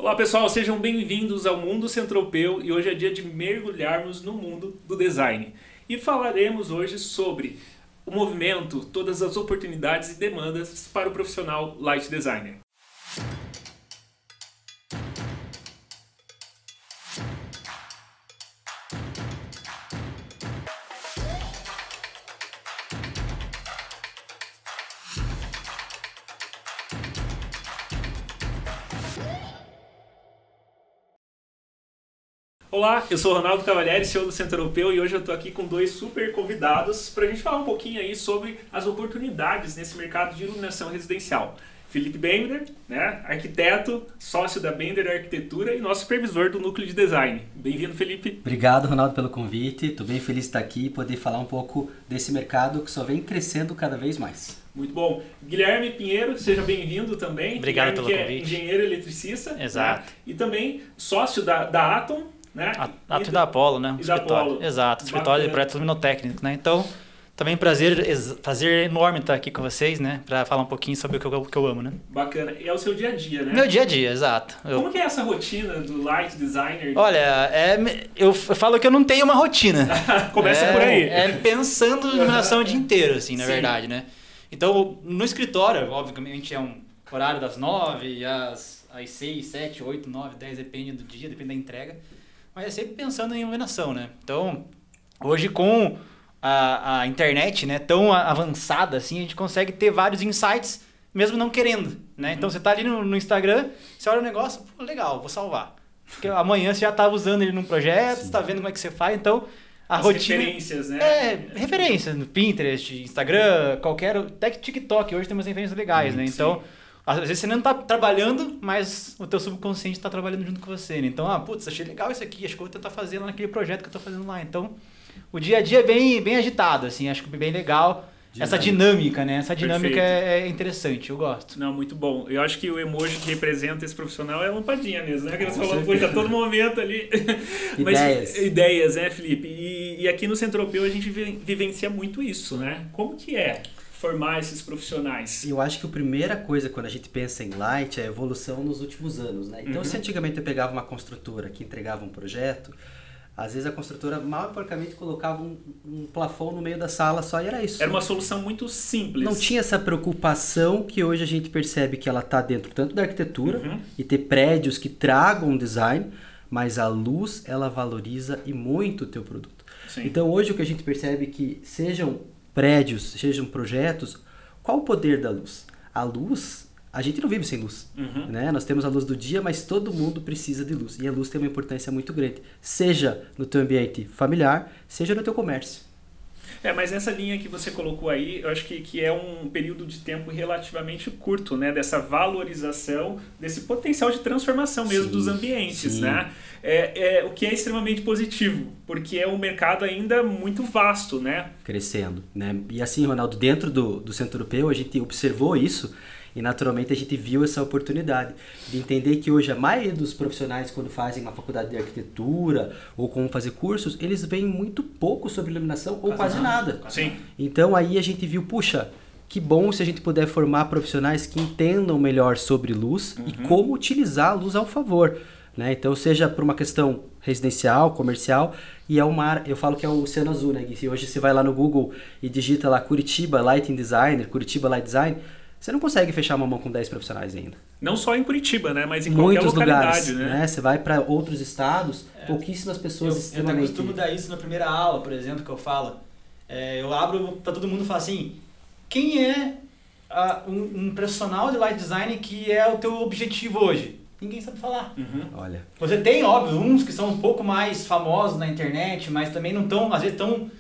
Olá pessoal, sejam bem-vindos ao Mundo Centropeu e hoje é dia de mergulharmos no mundo do design. E falaremos hoje sobre o movimento, todas as oportunidades e demandas para o profissional Light Designer. Olá, eu sou o Ronaldo Cavalieri, CEO do Centropeu, e hoje eu estou aqui com dois super convidados para a gente falar um pouquinho aí sobre as oportunidades nesse mercado de iluminação residencial. Felipe Bender, né, arquiteto, sócio da Bender Arquitetura e nosso supervisor do núcleo de design. Bem-vindo, Felipe. Obrigado, Ronaldo, pelo convite. Estou bem feliz de estar aqui e poder falar um pouco desse mercado que só vem crescendo cada vez mais. Muito bom. Guilherme Pinheiro, seja bem-vindo também. Obrigado Guilherme, pelo convite. É engenheiro eletricista. Exato. Né, e também sócio da Atom. Né? Atom da Apollo, né? E da Apollo. Exato, escritório de projetos luminotécnicos, né? Então, também prazer enorme estar aqui com vocês, né? Para falar um pouquinho sobre o que eu amo, né? Bacana. E é o seu dia a dia, né? Meu dia a dia, exato. Como que é essa rotina do Light Designer? Olha, eu falo que eu não tenho uma rotina. Começa por aí. É pensando em iluminação o dia inteiro, assim, na Sim. verdade, né? Então, no escritório, obviamente é um horário das 9 às 6, 7, 8, 9, 10, depende do dia, depende da entrega. Mas é sempre pensando em iluminação, né? Então, hoje com a internet, né, tão avançada assim, a gente consegue ter vários insights, mesmo não querendo, né? Então, você tá ali no Instagram, você olha o negócio, pô, legal, vou salvar. Porque amanhã você já tá usando ele num projeto, você tá vendo como é que você faz, então a rotina... referências, né? Referências no Pinterest, Instagram, qualquer... Até que TikTok, hoje tem umas referências legais, né? Então... Às vezes você não tá trabalhando, mas o teu subconsciente tá trabalhando junto com você, né? Então, putz, achei legal isso aqui, acho que eu vou tentar fazer lá naquele projeto que eu tô fazendo lá. Então, o dia a dia é bem agitado, assim, acho que bem legal. Essa dinâmica, né? Essa dinâmica é interessante, eu gosto. Não, muito bom. Eu acho que o emoji que representa esse profissional é a lampadinha mesmo, né? Que você falou, poxa, a todo momento ali. Ideias. Ideias, né, Felipe? E aqui no Centropeu a gente vivencia muito isso, né? Como que é formar esses profissionais? Eu acho que a primeira coisa quando a gente pensa em Light é a evolução nos últimos anos, né? Então, se antigamente eu pegava uma construtora que entregava um projeto, às vezes a construtora mal e porcamente colocava um plafond no meio da sala só e era isso. Era uma solução muito simples. Não tinha essa preocupação que hoje a gente percebe que ela está dentro tanto da arquitetura e ter prédios que tragam design, mas a luz, ela valoriza e muito o teu produto. Sim. Então, hoje o que a gente percebe é que sejam prédios, sejam projetos, qual o poder da luz? A luz, a gente não vive sem luz, né? Nós temos a luz do dia, mas todo mundo precisa de luz. E a luz tem uma importância muito grande, seja no teu ambiente familiar, seja no teu comércio. Mas nessa linha que você colocou aí, eu acho que é um período de tempo relativamente curto, né? Dessa valorização, desse potencial de transformação mesmo dos ambientes, né? O que é extremamente positivo, porque é um mercado ainda muito vasto, né? Crescendo, né? E assim, Ronaldo, dentro do Centropeu, a gente observou isso e naturalmente a gente viu essa oportunidade de entender que hoje a maioria dos profissionais, quando fazem uma faculdade de arquitetura ou como fazer cursos, eles veem muito pouco sobre iluminação ou quase nada. Sim. Então aí a gente viu, puxa, que bom se a gente puder formar profissionais que entendam melhor sobre luz e como utilizar a luz ao favor, né? Então seja por uma questão residencial, comercial, e é uma área, eu falo que é o oceano azul, né? Que hoje você vai lá no Google e digita lá Curitiba Lighting Designer, Curitiba Light Design, você não consegue fechar uma mão com 10 profissionais ainda. Não só em Curitiba, né? Mas em qualquer localidade, né? Você vai para outros estados, pouquíssimas pessoas extremamente... Eu costumo dar isso na primeira aula, por exemplo, que eu falo. Eu abro para todo mundo e falo assim, quem é um profissional de Light Design que é o teu objetivo hoje? Ninguém sabe falar. Olha. Você tem, óbvio, uns que são um pouco mais famosos na internet, mas também não estão, às vezes, tão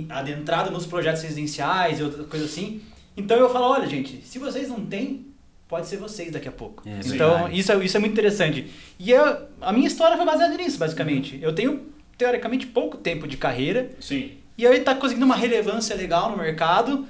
adentrados nos projetos residenciais e outra coisa assim. Então eu falo, olha gente, se vocês não têm, pode ser vocês daqui a pouco. Então isso é muito interessante. E a minha história foi baseada nisso, basicamente. Eu tenho, teoricamente, pouco tempo de carreira. Sim. E eu estou conseguindo uma relevância legal no mercado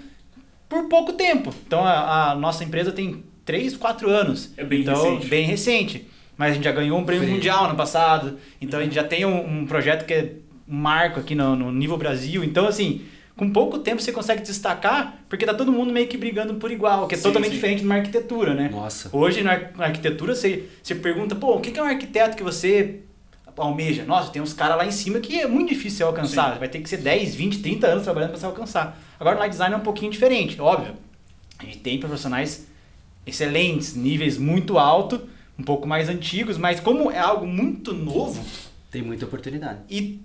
por pouco tempo. Então a nossa empresa tem 3, 4 anos. É bem então, recente. Bem recente. Mas a gente já ganhou um prêmio mundial no passado. Então a gente já tem um projeto que é um marco aqui no nível Brasil. Então assim... com pouco tempo você consegue destacar, porque tá todo mundo meio que brigando por igual, que é Sim, totalmente sim. diferente de uma arquitetura, né? Nossa. Hoje na arquitetura você pergunta, pô, o que é um arquiteto que você almeja? Nossa, tem uns caras lá em cima que é muito difícil você alcançar, vai ter que ser 10, 20, 30 anos trabalhando para você alcançar. Agora no light design é um pouquinho diferente, óbvio. A gente tem profissionais excelentes, níveis muito altos, um pouco mais antigos, mas como é algo muito novo, Tem muita oportunidade. e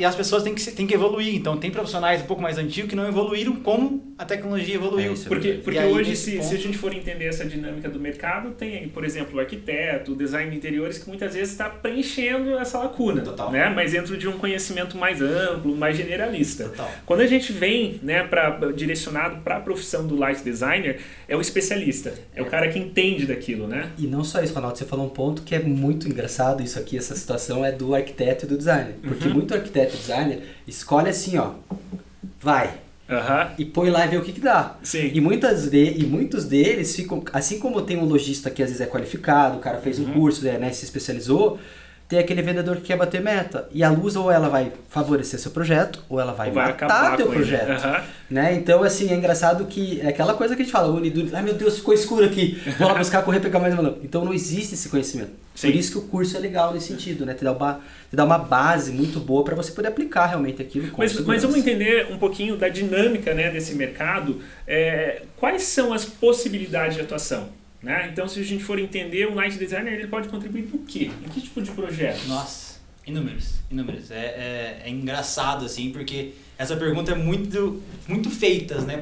as pessoas têm que evoluir. Então tem profissionais um pouco mais antigos que não evoluíram como a tecnologia evoluiu. É isso. Porque E aí, hoje, nesse se ponto- a gente for entender essa dinâmica do mercado, tem aí, por exemplo, o arquiteto, o design de interiores, que muitas vezes está preenchendo essa lacuna, Total. né? Mas dentro de um conhecimento mais amplo, mais generalista. Total. Quando a gente vem, né, direcionado para a profissão do light designer, é o especialista, é o cara que entende daquilo, né? E não só isso, Ronaldo, você falou um ponto que é muito engraçado, isso aqui, essa situação é do arquiteto e do designer. Porque muito arquiteto e designer escolhe assim, ó, vai, Aham, e põe lá e vê o que que dá. sim. E muitos deles ficam, assim como tem um lojista que às vezes é qualificado, o cara fez um curso, né, se especializou, tem aquele vendedor que quer bater meta. E a luz ou ela vai favorecer seu projeto, ou ela vai Ou vai matar acabar teu com ele. projeto. Aham. Né? Então, assim, é engraçado que é aquela coisa que a gente fala, unido, ai meu Deus, ficou escuro aqui, vou lá buscar, correr, pegar mais uma lâmpada. Então não existe esse conhecimento. Sim. Por isso que o curso é legal nesse sentido, né? Te dá uma base muito boa para você poder aplicar realmente aquilo com Mas segurança. vamos entender um pouquinho da dinâmica, né, desse mercado. Quais são as possibilidades de atuação? Né? Então, se a gente for entender, um light designer ele pode contribuir no quê? Em que tipo de projeto? Nossa, inúmeros. É engraçado, assim, porque essa pergunta é muito, muito feita, né?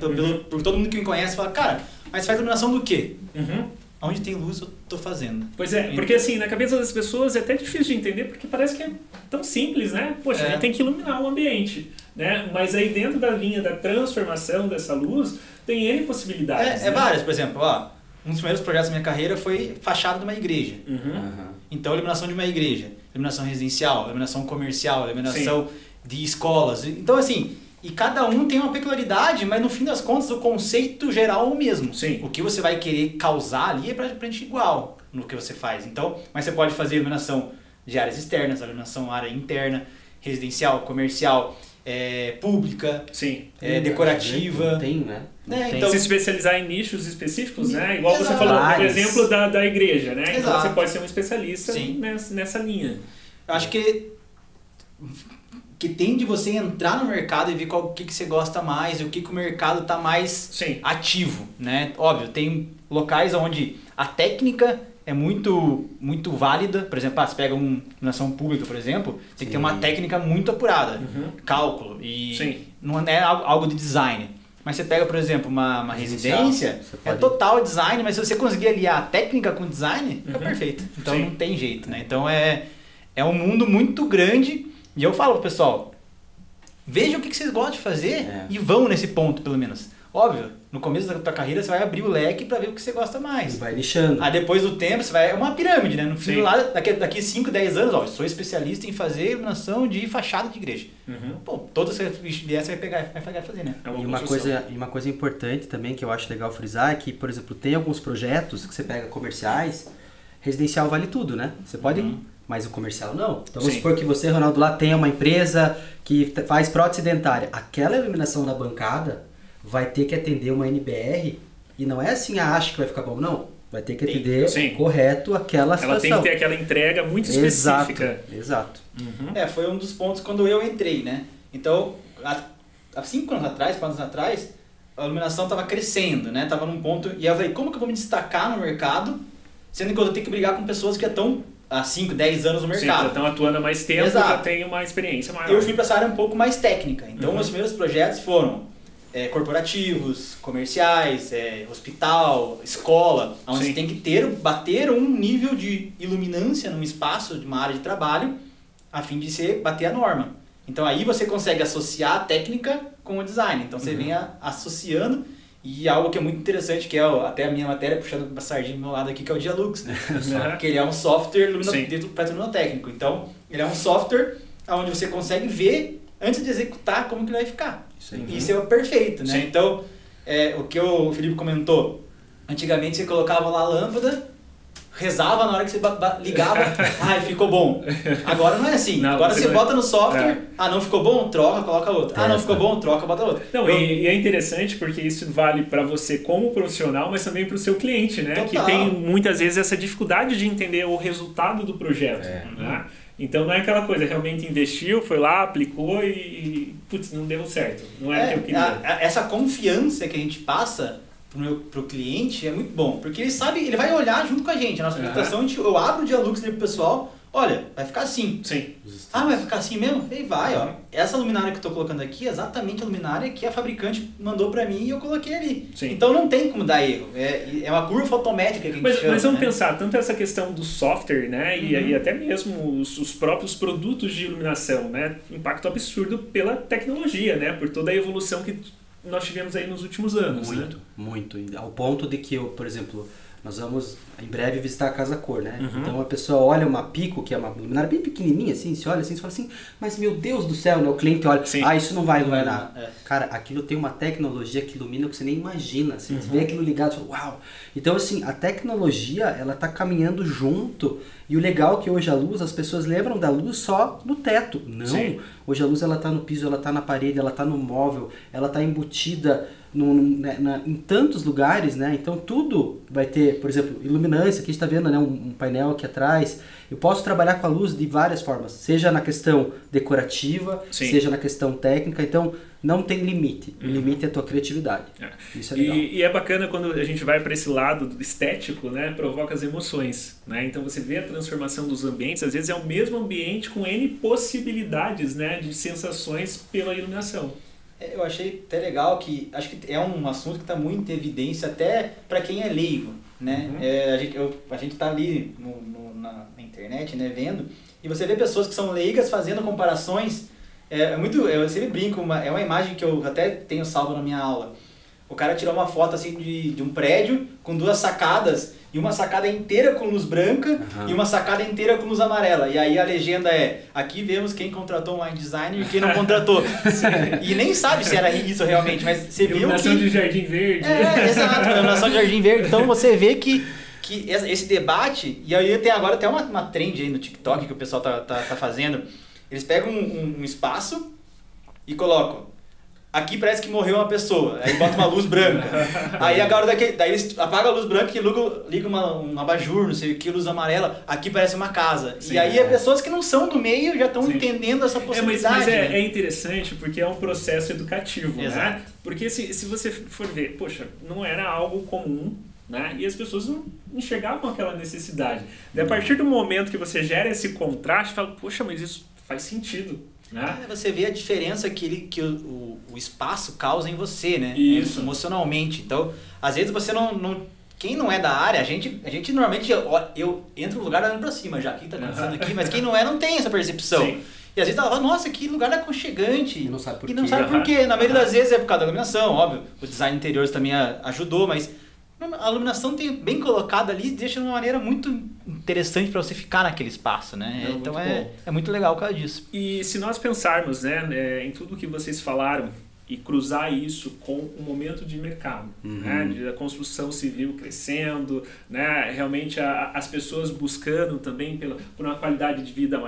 Por todo mundo que me conhece, fala, cara, mas faz iluminação do quê? Uhum. Onde tem luz eu tô fazendo. Pois é, porque assim, na cabeça das pessoas é até difícil de entender, porque parece que é tão simples, né? Poxa, a gente tem que iluminar o ambiente, né? Mas aí dentro da linha da transformação dessa luz, tem N possibilidades, né? Várias, por exemplo, ó, um dos primeiros projetos da minha carreira foi fachada de uma igreja. Uhum. Aham. Então, iluminação de uma igreja, iluminação residencial, iluminação comercial, iluminação de escolas. Então, assim, e cada um tem uma peculiaridade, mas no fim das contas o conceito geral é o mesmo. Sim. O que você vai querer causar ali é praticamente igual no que você faz. Então, mas você pode fazer iluminação de áreas externas, iluminação área interna, residencial, comercial, pública, Sim. decorativa. Não tem, né? Não Né, tem. então- Se especializar em nichos específicos, né? Igual você Exato. falou, por Vários. exemplo, da igreja, né? Então Exato. você pode ser um especialista Sim. nessa linha. Eu acho que tem de você entrar no mercado e ver o que você gosta mais e o que o mercado está mais Sim. ativo, né? Óbvio, tem locais onde a técnica é muito, muito válida. Por exemplo, você pega uma iluminação pública, por exemplo, você tem que ter uma técnica muito apurada, cálculo, e Sim. não é algo de design. Mas você pega, por exemplo, uma residência, Você é pode- total design, mas se você conseguir aliar a técnica com o design, fica perfeito. Então Sim. não tem jeito, né? Então é um mundo muito grande, e eu falo pro pessoal, vejam o que vocês gostam de fazer e vão nesse ponto, pelo menos. Óbvio, no começo da tua carreira você vai abrir o leque para ver o que você gosta mais. Vai lixando. Aí depois do tempo você vai... É uma pirâmide, né? No fim, Sim. lá, daqui 5, 10 anos, ó, eu sou especialista em fazer iluminação de fachada de igreja. Uhum. Pô, toda essa vier você vai pegar e fazer, né? É E uma coisa importante também que eu acho legal frisar é que, por exemplo, tem alguns projetos que você pega comerciais, residencial vale tudo, né? Você pode, mas o comercial não. Então vamos Sim. supor que você, Ronaldo, lá tem uma empresa que faz prótese dentária. Aquela iluminação da bancada vai ter que atender uma NBR e não é assim, acho que vai ficar bom, não. Vai ter que atender Sim. correto aquela Ela situação. tem que ter aquela entrega muito específica. Exato. Uhum. Foi um dos pontos quando eu entrei, né? Então, há 5 anos atrás, 4 anos atrás, a iluminação estava crescendo, né? Tava num ponto... E eu falei, como que eu vou me destacar no mercado, sendo que eu tenho que brigar com pessoas que já estão há 5, 10 anos no Sim, mercado? já estão atuando há mais tempo, Exato. já tem uma experiência maior. Eu fui para essa área um pouco mais técnica. Então, meus primeiros projetos foram corporativos, comerciais, hospital, escola, onde Sim. você tem que bater um nível de iluminância num espaço, de uma área de trabalho, a fim de você bater a norma. Então aí você consegue associar a técnica com o design. Então você vem associando, e algo que é muito interessante, que é até a minha matéria, puxando a sardinha do meu lado aqui, que é o Dialux, né? Que ele é um software para técnico. Então, ele é um software onde você consegue ver, antes de executar, como que ele vai ficar. Isso é o perfeito, né? Sim. Então, o que o Felipe comentou, antigamente você colocava lá a lâmpada, rezava na hora que você ligava, ai, ficou bom. Agora não é assim. Não, agora você bota no software, não ficou bom, troca, coloca outro. Não ficou bom, troca, bota outro. Não, e é interessante porque isso vale para você como profissional, mas também para o seu cliente, né? Total. Que tem muitas vezes essa dificuldade de entender o resultado do projeto, né? Então não é aquela coisa, realmente investiu, foi lá, aplicou e putz, não deu certo. Não é o que eu queria. Essa confiança que a gente passa pro cliente é muito bom, porque ele sabe, ele vai olhar junto com a gente. A nossa apresentação, eu abro o Dialux ali pro pessoal, olha, vai ficar assim. Sim. Vai ficar assim mesmo? E vai, ó. Essa luminária que eu tô colocando aqui é exatamente a luminária que a fabricante mandou pra mim e eu coloquei ali. Sim. Então não tem como dar erro. É uma curva fotométrica que a gente chama. Mas vamos pensar, tanto essa questão do software, né? E até mesmo os próprios produtos de iluminação, né? Impacto absurdo pela tecnologia, né? Por toda a evolução que nós tivemos aí nos últimos anos. Muito. Ao ponto de que, por exemplo, nós vamos em breve visitar a Casa Cor, né? Então a pessoa olha uma Pico, que é uma luminária bem pequenininha, assim, se olha assim, você fala assim, mas meu Deus do céu, né? O cliente olha, isso não vai iluminar. Cara, aquilo tem uma tecnologia que ilumina que você nem imagina. Você vê aquilo ligado, você fala, uau! Então, assim, a tecnologia, ela tá caminhando junto. E o legal é que hoje a luz, as pessoas lembram da luz só no teto. Não. Sim. Hoje a luz, ela tá no piso, ela tá na parede, ela tá no móvel, ela tá embutida em tantos lugares, né? Então tudo vai ter, por exemplo, iluminância, aqui a gente está vendo, né, um painel aqui atrás. Eu posso trabalhar com a luz de várias formas, seja na questão decorativa, seja na questão técnica, então não tem limite. O limite é a tua criatividade. Isso é legal. E é bacana quando a gente vai para esse lado estético, né? Provoca as emoções, né? Então você vê a transformação dos ambientes, às vezes é o mesmo ambiente com N possibilidades, né, de sensações pela iluminação. Eu achei até legal que, acho que é um assunto que está muito em evidência até para quem é leigo, né? A gente tá ali na internet, né, vendo, e você vê pessoas que são leigas fazendo comparações, eu sempre brinco, é uma imagem que eu até tenho salvo na minha aula. O cara tirou uma foto assim de um prédio com duas sacadas, e uma sacada inteira com luz branca e uma sacada inteira com luz amarela. E aí a legenda é, aqui vemos quem contratou um line designer e quem não contratou. E nem sabe se era isso realmente, mas você viu que... Iluminação de jardim verde. Exato, iluminação de jardim verde. Então você vê que esse debate, e aí tem agora até uma trend aí no TikTok que o pessoal tá fazendo, eles pegam um espaço e colocam, aqui parece que morreu uma pessoa, aí bota uma luz branca. Aí agora daí eles apagam a luz branca e liga um abajur, não sei o que, luz amarela, aqui parece uma casa. Sim, e aí pessoas que não são do meio já estão entendendo essa possibilidade. Mas é interessante porque é um processo educativo, né? Porque se você for ver, poxa, não era algo comum, né? E as pessoas não enxergavam aquela necessidade. Daí, a partir do momento que você gera esse contraste, fala, poxa, mas isso faz sentido. Né? Você vê a diferença que o espaço causa em você, né? Isso. Emocionalmente. Então, às vezes você não quem não é da área, a gente normalmente, eu entro no lugar olhando pra cima já, o que tá acontecendo aqui, mas quem não é não tem essa percepção. Sim. E às vezes ela fala, nossa, que lugar aconchegante. E não sabe por quê. E não sabe por quê. Na maioria das vezes é por causa da iluminação, óbvio. O design de interiores também ajudou, mas a iluminação tem bem colocada ali, deixa de uma maneira muito interessante para você ficar naquele espaço, né? Então é muito legal por causa disso. E se nós pensarmos, né, em tudo que vocês falaram e cruzar isso com o momento de mercado, né, da construção civil crescendo, né, realmente as pessoas buscando também por uma qualidade de vida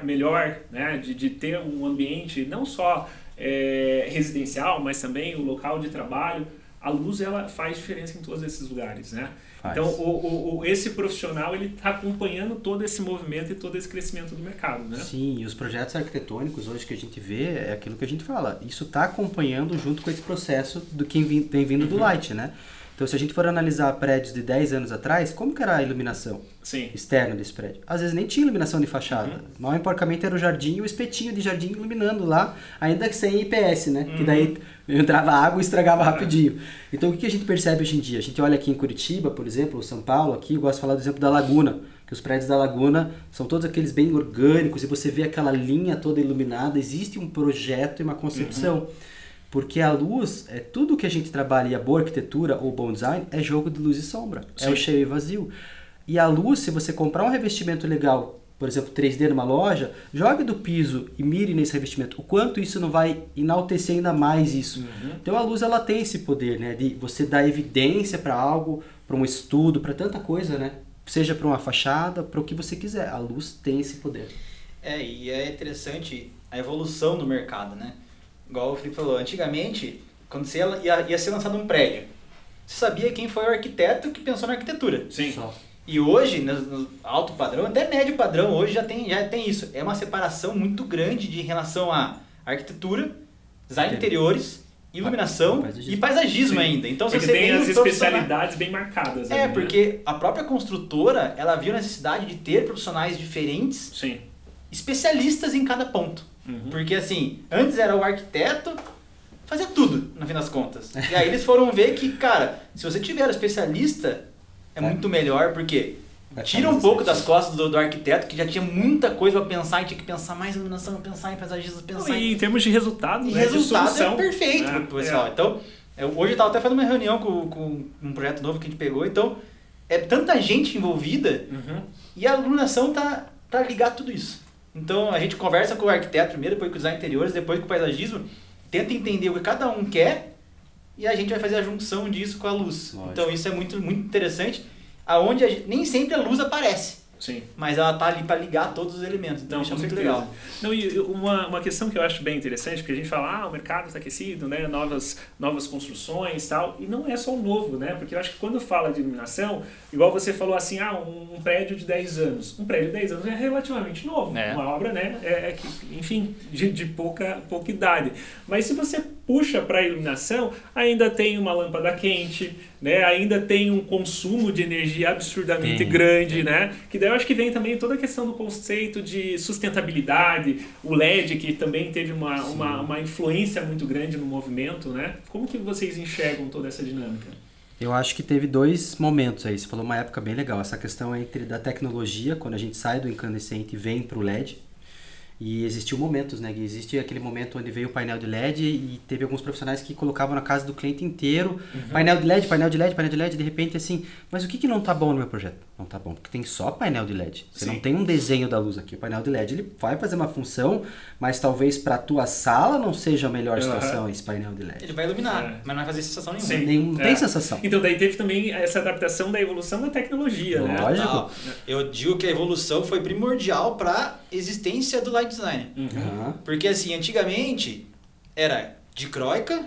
melhor, né, de ter um ambiente não só residencial, mas também o local de trabalho. A luz, ela faz diferença em todos esses lugares, né? Faz. Então, esse profissional, ele está acompanhando todo esse movimento e todo esse crescimento do mercado, né? Sim, e os projetos arquitetônicos hoje que a gente vê, é aquilo que a gente fala. Isso está acompanhando junto com esse processo do que vem vindo do Light, né? Então, se a gente for analisar prédios de 10 anos atrás, como que era a iluminação externa desse prédio? Às vezes nem tinha iluminação de fachada. O maior emporcamento era o jardim e o espetinho de jardim iluminando lá, ainda que sem IPS, né? Que daí entrava água e estragava rapidinho. Então, o que a gente percebe hoje em dia? A gente olha aqui em Curitiba, por exemplo, ou São Paulo, aqui, eu gosto de falar do exemplo da Laguna, que os prédios da Laguna são todos aqueles bem orgânicos e você vê aquela linha toda iluminada, existe um projeto e uma concepção. Porque a luz, tudo que a gente trabalha, e a boa arquitetura ou bom design, é jogo de luz e sombra. Sim. É o cheio e vazio. E a luz, se você comprar um revestimento legal, por exemplo, 3D numa loja, jogue do piso e mire nesse revestimento. O quanto isso não vai enaltecer ainda mais isso. Então a luz, ela tem esse poder, né? De você dar evidência para algo, para um estudo, para tanta coisa, né? seja para uma fachada, para o que você quiser. A luz tem esse poder. E é interessante a evolução do mercado, né? Igual o Felipe falou, antigamente, quando você ia ser lançado um prédio, você sabia quem foi o arquiteto que pensou na arquitetura. Sim. Só. E hoje, no alto padrão, até médio padrão, hoje já tem isso. É uma separação muito grande de relação a arquitetura, design de interiores, iluminação e paisagismo ainda. Então, porque você tem as os especialidades bem marcadas. Ali, porque a própria construtora, ela viu a necessidade de ter profissionais diferentes, Sim. especialistas em cada ponto. Porque assim, antes era o arquiteto, fazia tudo, no fim das contas. E aí eles foram ver que, cara, se você tiver um especialista, é muito melhor, porque tira um pouco das costas do arquiteto, que já tinha muita coisa para pensar, e tinha que pensar mais em iluminação, pensar em paisagismo, pensar em termos de resultado, e né? resultado de solução. é perfeito pro pessoal. Então, hoje eu estava até fazendo uma reunião com um projeto novo que a gente pegou, então é tanta gente envolvida e a iluminação tá para ligar tudo isso. Então a gente conversa com o arquiteto primeiro, depois com os design interiores, depois com o paisagismo, tenta entender o que cada um quer e a gente vai fazer a junção disso com a luz. Lógico. Então isso é muito, muito interessante, aonde nem sempre a luz aparece. Sim. Mas ela tá ali para ligar todos os elementos, então isso é muito legal. Não, e uma questão que eu acho bem interessante, porque a gente fala, o mercado está aquecido, né? Novas construções e tal, e não é só o novo, né? Porque eu acho que quando fala de iluminação, igual você falou assim, um prédio de 10 anos. Um prédio de 10 anos é relativamente novo, uma obra, né? Enfim, de pouca idade. Mas se você puxa para a iluminação, ainda tem uma lâmpada quente, né? Ainda tem um consumo de energia absurdamente grande, né? Que daí eu acho que vem também toda a questão do conceito de sustentabilidade, o LED, que também teve uma influência muito grande no movimento, né? Como que vocês enxergam toda essa dinâmica? Eu acho que teve 2 momentos aí. Você falou uma época bem legal. Essa questão da tecnologia, quando a gente sai do incandescente e vem para o LED. E existiu momentos, né? Existe aquele momento onde veio o painel de LED e teve alguns profissionais que colocavam na casa do cliente inteiro painel de LED, painel de LED, painel de LED, de repente assim, mas o que não tá bom no meu projeto? Não tá bom, porque tem só painel de LED. Você não tem um desenho da luz aqui. O painel de LED, ele vai fazer uma função, mas talvez para a tua sala não seja a melhor situação esse painel de LED. Ele vai iluminar, mas não vai fazer sensação nenhuma. Não tem sensação. Então daí teve também essa adaptação da evolução da tecnologia, né? Lógico. Eu digo que a evolução foi primordial para a existência do light design. Porque assim, antigamente era dicróica,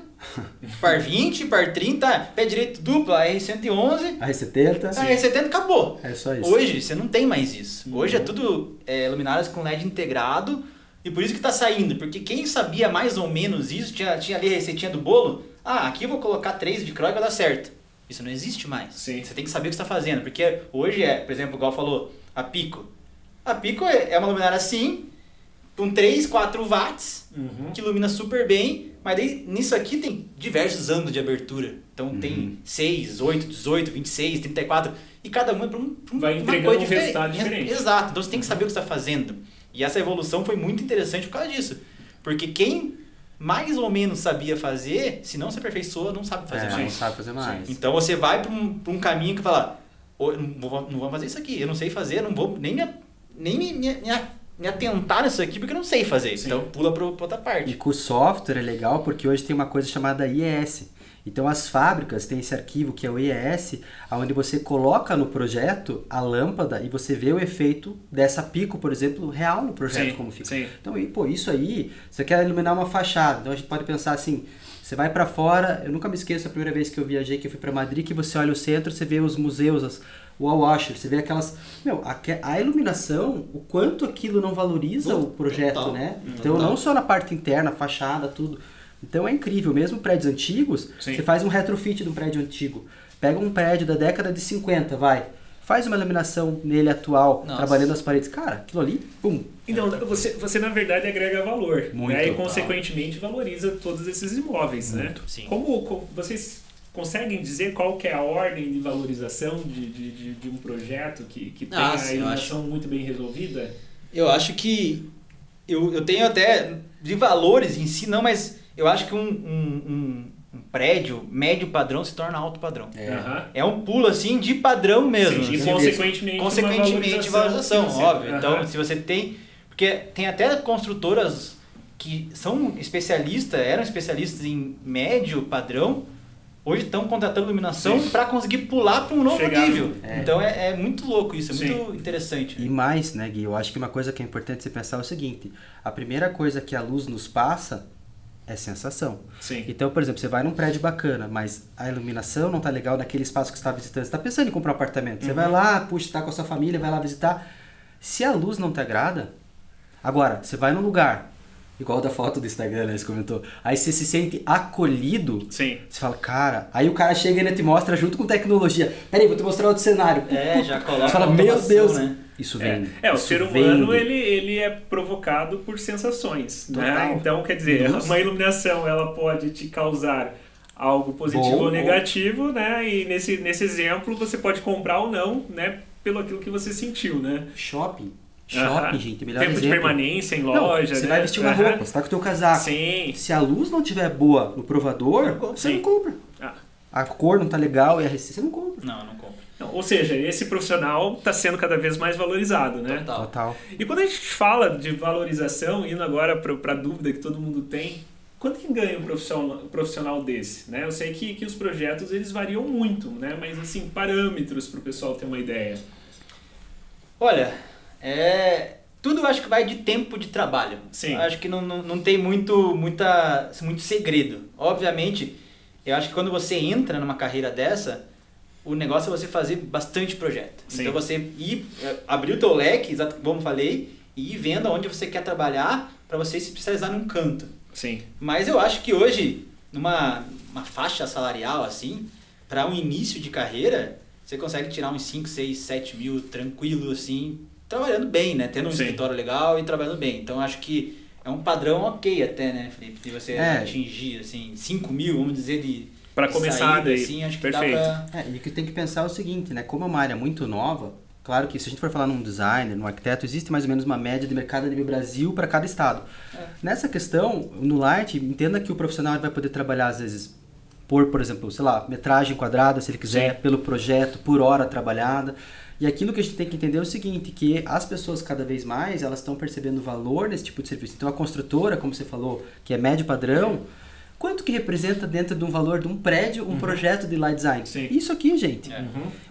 par 20, par 30, pé direito dupla, R111, R70. R70 acabou. É só isso. Hoje você não tem mais isso. Hoje é tudo luminárias com LED integrado e por isso que está saindo. Porque quem sabia mais ou menos isso, tinha ali a receitinha do bolo, aqui eu vou colocar 3 dicróica vai dar certo. Isso não existe mais. Sim. Você tem que saber o que você está fazendo. Porque hoje por exemplo, igual falou, a Pico. A Pico é uma luminária assim, com 3, 4 watts, que ilumina super bem, mas daí, nisso aqui tem diversos ângulos de abertura. Então tem 6, 8, 18, 26, 34, e cada um é para vai uma coisa resultado diferente. Exato, então você tem que saber o que você está fazendo. E essa evolução foi muito interessante por causa disso. Porque quem mais ou menos sabia fazer, se não se aperfeiçoa, não sabe fazer mais. Não sabe fazer mais. Então você vai para um caminho que fala, não vou fazer isso aqui, eu não sei fazer, não vou nem me atentar nisso aqui porque eu não sei fazer. Sim. Então pula para outra parte. E com o software é legal porque hoje tem uma coisa chamada IES. Então as fábricas têm esse arquivo que é o IES, onde você coloca no projeto a lâmpada e você vê o efeito dessa pico, por exemplo, real no projeto, como fica. Sim. Então, isso aí, você quer iluminar uma fachada, então a gente pode pensar assim, você vai para fora, eu nunca me esqueço a primeira vez que eu viajei, que eu fui para Madrid, que você olha o centro, você vê os museus, wall washer, você vê aquelas... a iluminação, o quanto aquilo não valoriza o projeto, total, né? Então, não só na parte interna, fachada, tudo. Então, é incrível. Mesmo prédios antigos, você faz um retrofit de um prédio antigo. Pega um prédio da década de 50, faz uma iluminação nele atual, trabalhando as paredes. Cara, aquilo ali, pum. Então, você na verdade agrega valor, muito, né? E consequentemente valoriza todos esses imóveis, muito, né? Sim. Como vocês conseguem dizer qual que é a ordem de valorização de um projeto que tem a iluminação muito bem resolvida? Eu acho que eu tenho até de valores em si, não, mas eu acho que um prédio médio padrão se torna alto padrão. É um pulo assim de padrão mesmo. Sim, e consequentemente valorização, óbvio. Então, se você tem... Porque tem até construtoras que são eram especialistas em médio padrão, hoje estão contratando iluminação para conseguir pular para um novo nível. Então é muito louco isso, é muito interessante. E mais, né, Gui, eu acho que uma coisa que é importante você pensar é o seguinte, a primeira coisa que a luz nos passa é sensação. Sim. Então, por exemplo, você vai num prédio bacana, mas a iluminação não tá legal naquele espaço que você está visitando. Você está pensando em comprar um apartamento. Você vai lá, puxa, tá com a sua família, vai lá visitar. Se a luz não te agrada... Agora, você vai num lugar, igual da foto do Instagram, né, você comentou. Aí você se sente acolhido. Sim. Você fala, cara... Aí o cara chega e ainda te mostra junto com tecnologia. Peraí, vou te mostrar outro cenário. Já coloca. Você fala, meu Deus... Né? Isso vem. O ser humano ele é provocado por sensações, né? Então, quer dizer, uma iluminação ela pode te causar algo positivo ou negativo, né? E nesse exemplo você pode comprar ou não, né? Pelo aquilo que você sentiu, né? Shopping, gente, melhor Tempo exemplo. de permanência em loja, você né? vai vestir uma roupa, você tá com o teu casaco. Sim. Se a luz não estiver boa no provador, você não compra. A cor não tá legal e a resistência, você não compra. Não compra. Ou seja, esse profissional está sendo cada vez mais valorizado, né? Total. E quando a gente fala de valorização, indo agora para a dúvida que todo mundo tem, quanto que ganha um profissional desse? Né? Eu sei que os projetos eles variam muito, né? Mas assim, parâmetros para o pessoal ter uma ideia. Olha, tudo eu acho que vai de tempo de trabalho. Sim. Eu acho que não tem muito segredo. Obviamente, eu acho que quando você entra numa carreira dessa, o negócio é você fazer bastante projeto. Sim. Então você abrir o teu leque, exato como falei, e ir vendo aonde você quer trabalhar para você se especializar num canto. Sim. Mas eu acho que hoje, numa faixa salarial assim, para um início de carreira, você consegue tirar uns 5, 6, 7 mil tranquilo assim, trabalhando bem, né? Tendo um escritório legal e trabalhando bem. Então acho que é um padrão ok até, né, Felipe? De você atingir assim, 5 mil, vamos dizer, para começar daí, assim, acho que perfeito. dá pra... E o que tem que pensar é o seguinte, né? Como é uma área muito nova, claro que se a gente for falar num designer, num arquiteto, existe mais ou menos uma média de mercado a nível Brasil para cada estado. Nessa questão, no Light, entenda que o profissional vai poder trabalhar, às vezes, por exemplo, sei lá, metragem quadrada, se ele quiser, pelo projeto, por hora trabalhada. E aquilo que a gente tem que entender é o seguinte, que as pessoas cada vez mais, elas estão percebendo o valor desse tipo de serviço. Então a construtora, como você falou, que é médio padrão, quanto que representa dentro de um valor de um prédio, um projeto de light design? Sim. Isso aqui, gente.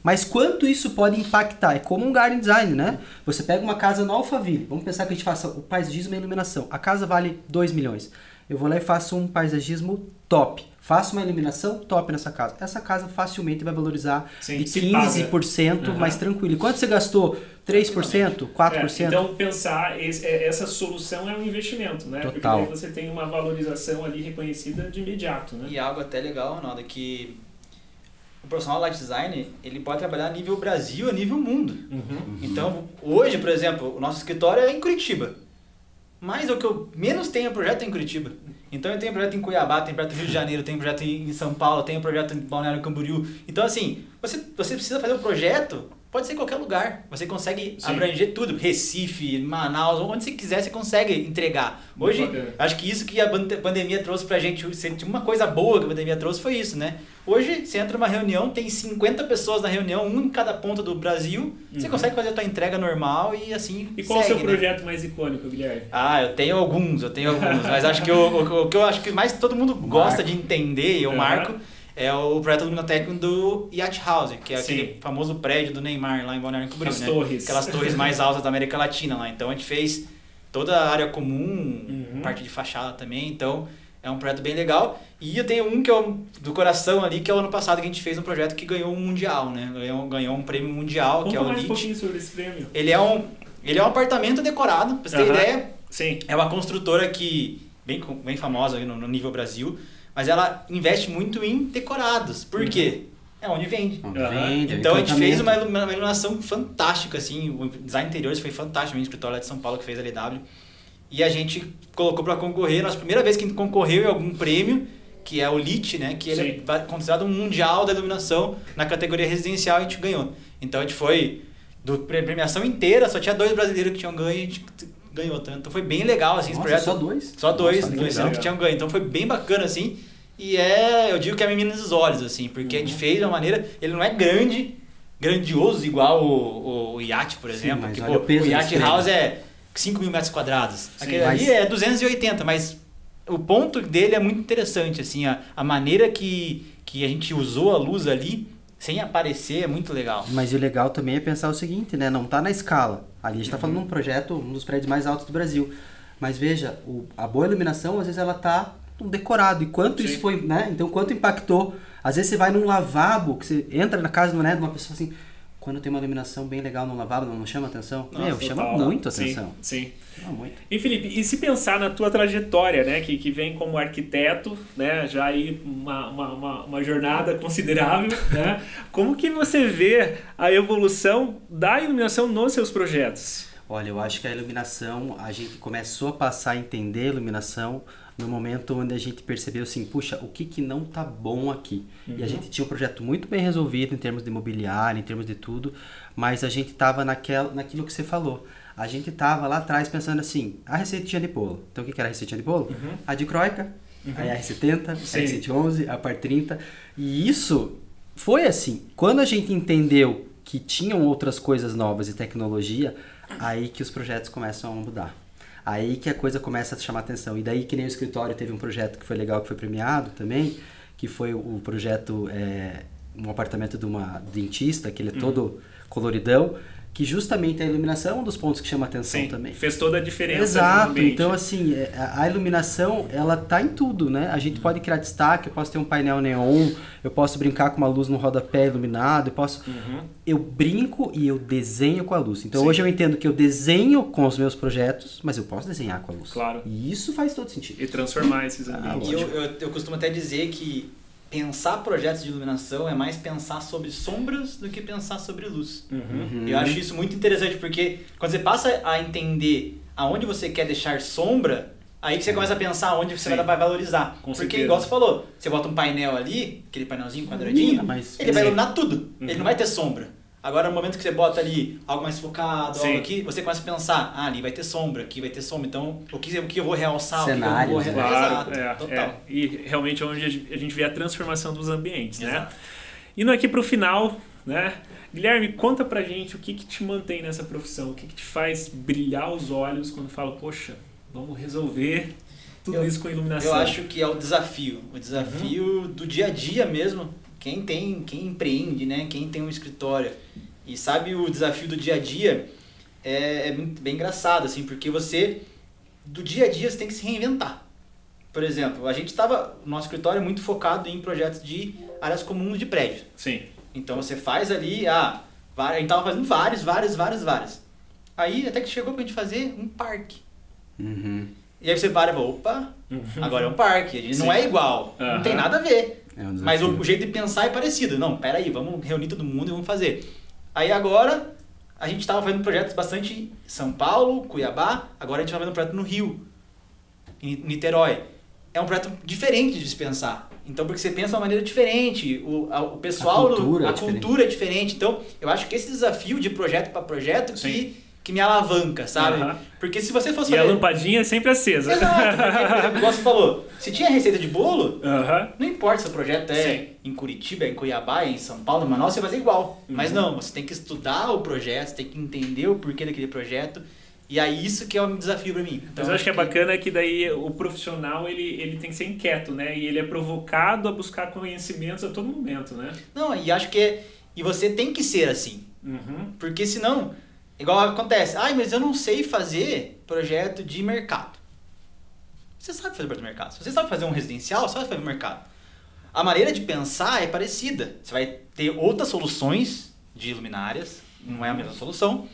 Mas quanto isso pode impactar? É como um garden design, né? Você pega uma casa no Alphaville, vamos pensar que a gente faça o paisagismo e a iluminação. A casa vale 2 milhões. Eu vou lá e faço um paisagismo top. Faço uma iluminação top nessa casa. Essa casa facilmente vai valorizar de 15% mais tranquilo. E quanto você gastou? 3%? 4%? Então, pensar, essa solução é um investimento, né? Total. Porque daí você tem uma valorização ali reconhecida de imediato, né? E algo até legal, Ronaldo, que o profissional light design, ele pode trabalhar a nível Brasil, a nível mundo. Então, hoje, por exemplo, o nosso escritório é em Curitiba. Mas o que eu menos tenho é projeto em Curitiba. Então eu tenho projeto em Cuiabá, tenho projeto no Rio de Janeiro, tenho projeto em São Paulo, tenho projeto em Balneário Camboriú. Então assim, você precisa fazer um projeto, pode ser em qualquer lugar. Você consegue abranger tudo. Recife, Manaus, onde você quiser, você consegue entregar. Hoje, acho que isso que a pandemia trouxe pra gente, uma coisa boa que a pandemia trouxe foi isso, né? Hoje, você entra numa reunião, tem 50 pessoas na reunião, um em cada ponta do Brasil, você consegue fazer a tua entrega normal e assim E qual segue, é o seu projeto mais icônico, Guilherme? Eu tenho alguns, mas acho que o que eu acho que mais todo mundo gosta de entender, e eu marco, é o projeto Luminotec do Yacht House, que é aquele famoso prédio do Neymar lá em Balneário Camboriú, né? Torres. Aquelas torres mais altas da América Latina lá. Então a gente fez toda a área comum, parte de fachada também, então é um projeto bem legal. E eu tenho um que é do coração ali, que é o ano passado que a gente fez um projeto que ganhou um mundial, né? Ganhou um prêmio mundial, que é o mais LEED. um pouquinho sobre esse prêmio. Ele é um apartamento decorado, pra você ter ideia. Sim. É uma construtora que bem famosa no nível Brasil, mas ela investe muito em decorados. Por quê? É onde vende. Então a gente fez uma iluminação fantástica, assim, o design interiores foi fantástico, o escritório lá de São Paulo que fez a LW. E a gente colocou para concorrer, nossa primeira vez que a gente concorreu em algum prêmio, que é o LEED, né? Que ele é considerado um mundial da iluminação na categoria residencial, e a gente ganhou. Então a gente foi da premiação inteira, só tinha 2 brasileiros que tinham ganho e a gente ganhou tanto. Então foi bem legal, assim, esse projeto. Só 2? Só 2 que tinham ganho. Então foi bem bacana, assim. E eu digo que é a menina dos olhos, assim, porque a gente fez de uma maneira, ele não é grandioso igual o Yacht, por exemplo. Sim, que, o Yacht House é 5 mil metros quadrados. Aquele ali é 280, mas o ponto dele é muito interessante, assim, a maneira que que a gente usou a luz ali sem aparecer é muito legal. Mas o legal também é pensar o seguinte, né? Não tá na escala. Ali a gente tá falando de um projeto, um dos prédios mais altos do Brasil. Mas veja, a boa iluminação, às vezes ela tá um decorado. E quanto isso foi, né? Então, quanto impactou. Às vezes você vai num lavabo, que você entra na casa, né, de uma pessoa assim, quando tem uma iluminação bem legal no lavabo, não chama atenção? Nossa, chama muito atenção. Sim. Chama muito. E Felipe, e se pensar na tua trajetória, né, que vem como arquiteto, né, já aí uma jornada considerável, né, como que você vê a evolução da iluminação nos seus projetos? Olha, eu acho que a iluminação, a gente começou a passar a entender a iluminação no momento onde a gente percebeu assim, puxa, o que não tá bom aqui? E a gente tinha um projeto muito bem resolvido em termos de imobiliário, em termos de tudo, mas a gente tava naquilo que você falou. A gente tava lá atrás pensando assim, a receitinha de bolo. Então o que era a receitinha de bolo? A dicróica, a R70, a R111, a par 30. E isso foi assim, quando a gente entendeu que tinham outras coisas novas e tecnologia, aí que os projetos começam a mudar. Aí que a coisa começa a chamar atenção. E daí que nem o escritório teve um projeto que foi legal, que foi premiado também, que foi o projeto, um apartamento de uma dentista, que ele é todo coloridão, que justamente a iluminação é um dos pontos que chama atenção também. Fez toda a diferença. Exato, então assim, a iluminação, ela tá em tudo, né? A gente pode criar destaque, eu posso ter um painel neon, eu posso brincar com uma luz no rodapé iluminado, eu brinco e eu desenho com a luz. Então hoje eu entendo que eu desenho com os meus projetos, mas eu posso desenhar com a luz. Claro. E isso faz todo sentido. E transformar esses ambientes. E eu costumo até dizer que pensar projetos de iluminação é mais pensar sobre sombras do que pensar sobre luz. Eu acho isso muito interessante, porque quando você passa a entender aonde você quer deixar sombra, aí que você começa a pensar onde você vai valorizar. Porque, igual você falou, você bota um painel ali, aquele painelzinho quadradinho, ele vai iluminar tudo. Ele não vai ter sombra. Agora, no momento que você bota ali algo mais focado, algo aqui, você começa a pensar, ali vai ter sombra, aqui vai ter sombra, então o que eu vou realçar, cenário, o que eu vou claro, exato, total. E realmente é onde a gente vê a transformação dos ambientes, Exato. né? Indo aqui para o final, né? Guilherme, conta pra gente o que te mantém nessa profissão, o que te faz brilhar os olhos quando fala, poxa, vamos resolver tudo isso com iluminação. Eu acho que é o desafio do dia a dia mesmo. Quem empreende, né? Quem tem um escritório e sabe o desafio do dia a dia é bem engraçado, assim, porque você, do dia a dia, você tem que se reinventar. Por exemplo, o nosso escritório é muito focado em projetos de áreas comuns de prédio. Sim. Então você faz ali, a gente tava fazendo vários. Aí até que chegou pra gente fazer um parque. E aí você para e fala, opa, agora é um parque, não é igual, não tem nada a ver. Mas o jeito de pensar é parecido. Não, peraí, vamos reunir todo mundo e vamos fazer. Aí agora, a gente estava fazendo projetos bastante em São Paulo, Cuiabá, agora a gente está fazendo um projeto no Rio, em Niterói. É um projeto diferente de se pensar. Então, porque você pensa de uma maneira diferente, o pessoal, a cultura é diferente. Então, eu acho que esse desafio de projeto para projeto que me alavanca, sabe? Porque se você fosse fazer... a lampadinha é sempre acesa. Exato, porque, como você falou, se tinha receita de bolo, não importa se o projeto é em Curitiba, é em Cuiabá, é em São Paulo, em Manaus, você vai fazer igual. Mas não, você tem que estudar o projeto, você tem que entender o porquê daquele projeto. E aí isso que é um desafio para mim. Então, mas eu acho que é bacana que daí o profissional ele tem que ser inquieto, né? E ele é provocado a buscar conhecimentos a todo momento, né? Não, e acho que e você tem que ser assim. Porque senão... Igual acontece, mas eu não sei fazer projeto de mercado. Você sabe fazer projeto de mercado. Se você sabe fazer um residencial, você sabe fazer um mercado. A maneira de pensar é parecida. Você vai ter outras soluções de luminárias, não é a mesma solução.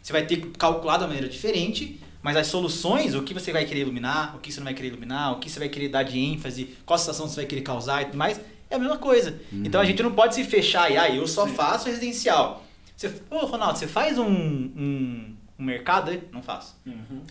Você vai ter calculado de uma maneira diferente, mas as soluções, o que você vai querer iluminar, o que você não vai querer iluminar, o que você vai querer dar de ênfase, qual situação você vai querer causar e tudo mais, é a mesma coisa. Então a gente não pode se fechar e eu só faço residencial. Ronaldo, você faz um mercado aí? Não faço.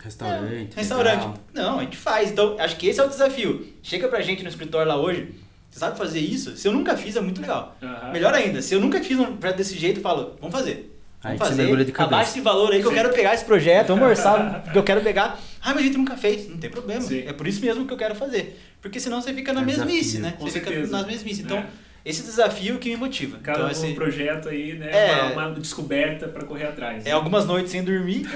Restaurante. Restaurante. Não, a gente faz. Então, acho que esse é o desafio. Chega pra gente no escritório lá hoje, você sabe fazer isso? Se eu nunca fiz, é muito legal. Melhor ainda, se eu nunca fiz um projeto desse jeito, eu falo, vamos fazer. Vamos fazer, abaixa esse valor aí que eu quero pegar esse projeto, vamos orçar que eu quero pegar. Mas a gente nunca fez, não tem problema. É por isso mesmo que eu quero fazer. Porque senão você fica na mesmice, né? Você fica nas mesmices. Então, esse desafio que me motiva. Cada então, projeto aí, né? Uma descoberta para correr atrás. É algumas noites sem dormir.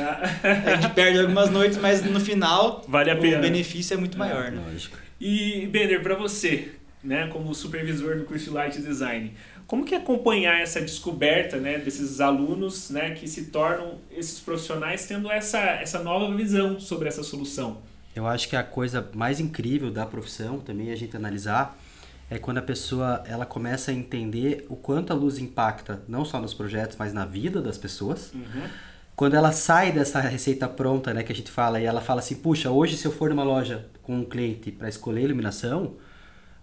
A gente perde algumas noites, mas no final vale a pena. O benefício é muito maior, né? Lógico. E, Bender, para você, né, como supervisor do curso de Light Design. Como que é acompanhar essa descoberta, né, desses alunos, né, que se tornam esses profissionais tendo essa nova visão sobre essa solução? Eu acho que a coisa mais incrível da profissão também a gente analisar é quando a pessoa ela começa a entender o quanto a luz impacta não só nos projetos, mas na vida das pessoas. Quando ela sai dessa receita pronta, né, que a gente fala, e ela fala assim, puxa, hoje se eu for numa loja com um cliente para escolher iluminação,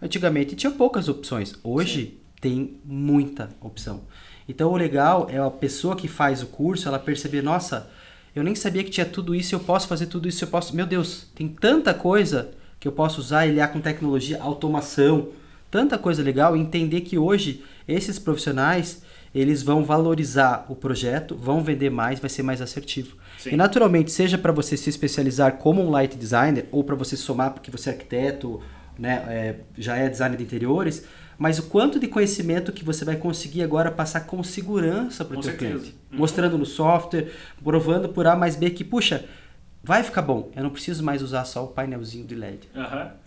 antigamente tinha poucas opções. Hoje tem muita opção. Então o legal é a pessoa que faz o curso, ela perceber, nossa, eu nem sabia que tinha tudo isso, eu posso fazer tudo isso, eu posso... Meu Deus, tem tanta coisa que eu posso usar e ligar com tecnologia, automação, tanta coisa legal, e entender que hoje esses profissionais, eles vão valorizar o projeto, vão vender mais, vai ser mais assertivo. Sim. E naturalmente, seja para você se especializar como um light designer, ou para você somar porque você é arquiteto, né, já é designer de interiores, mas o quanto de conhecimento que você vai conseguir agora passar com segurança para o seu cliente. Mostrando no software, provando por A mais B que, puxa, vai ficar bom. Eu não preciso mais usar só o painelzinho de LED.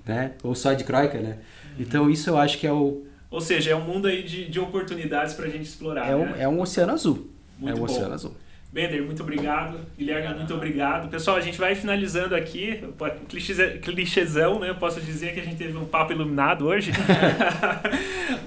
Né? Ou só de croica, né? Então isso eu acho que é o... Ou seja, é um mundo aí de oportunidades para a gente explorar. É um oceano azul. Muito bom. Oceano azul. Bender, muito obrigado. Guilherme, muito obrigado. Pessoal, a gente vai finalizando aqui. Clichêzão, né? Eu posso dizer que a gente teve um papo iluminado hoje.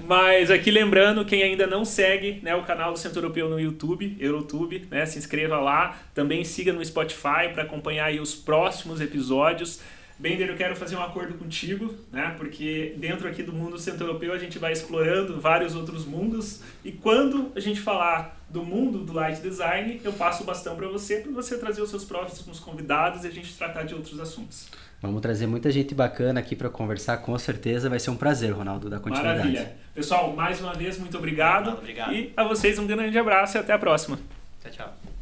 Mas aqui lembrando, quem ainda não segue, né, o canal do Centro Europeu no YouTube, Eurotube, né? Se inscreva lá. Também siga no Spotify para acompanhar aí os próximos episódios. Bender, eu quero fazer um acordo contigo, né? Porque dentro aqui do mundo centro-europeu a gente vai explorando vários outros mundos, e quando a gente falar do mundo do Light Design, eu passo o bastão para você trazer os seus próximos convidados e a gente tratar de outros assuntos. Vamos trazer muita gente bacana aqui para conversar, com certeza vai ser um prazer, Ronaldo, dar continuidade. Maravilha. Pessoal, mais uma vez, muito obrigado. Obrigado. E a vocês um grande abraço e até a próxima. Tchau, tchau.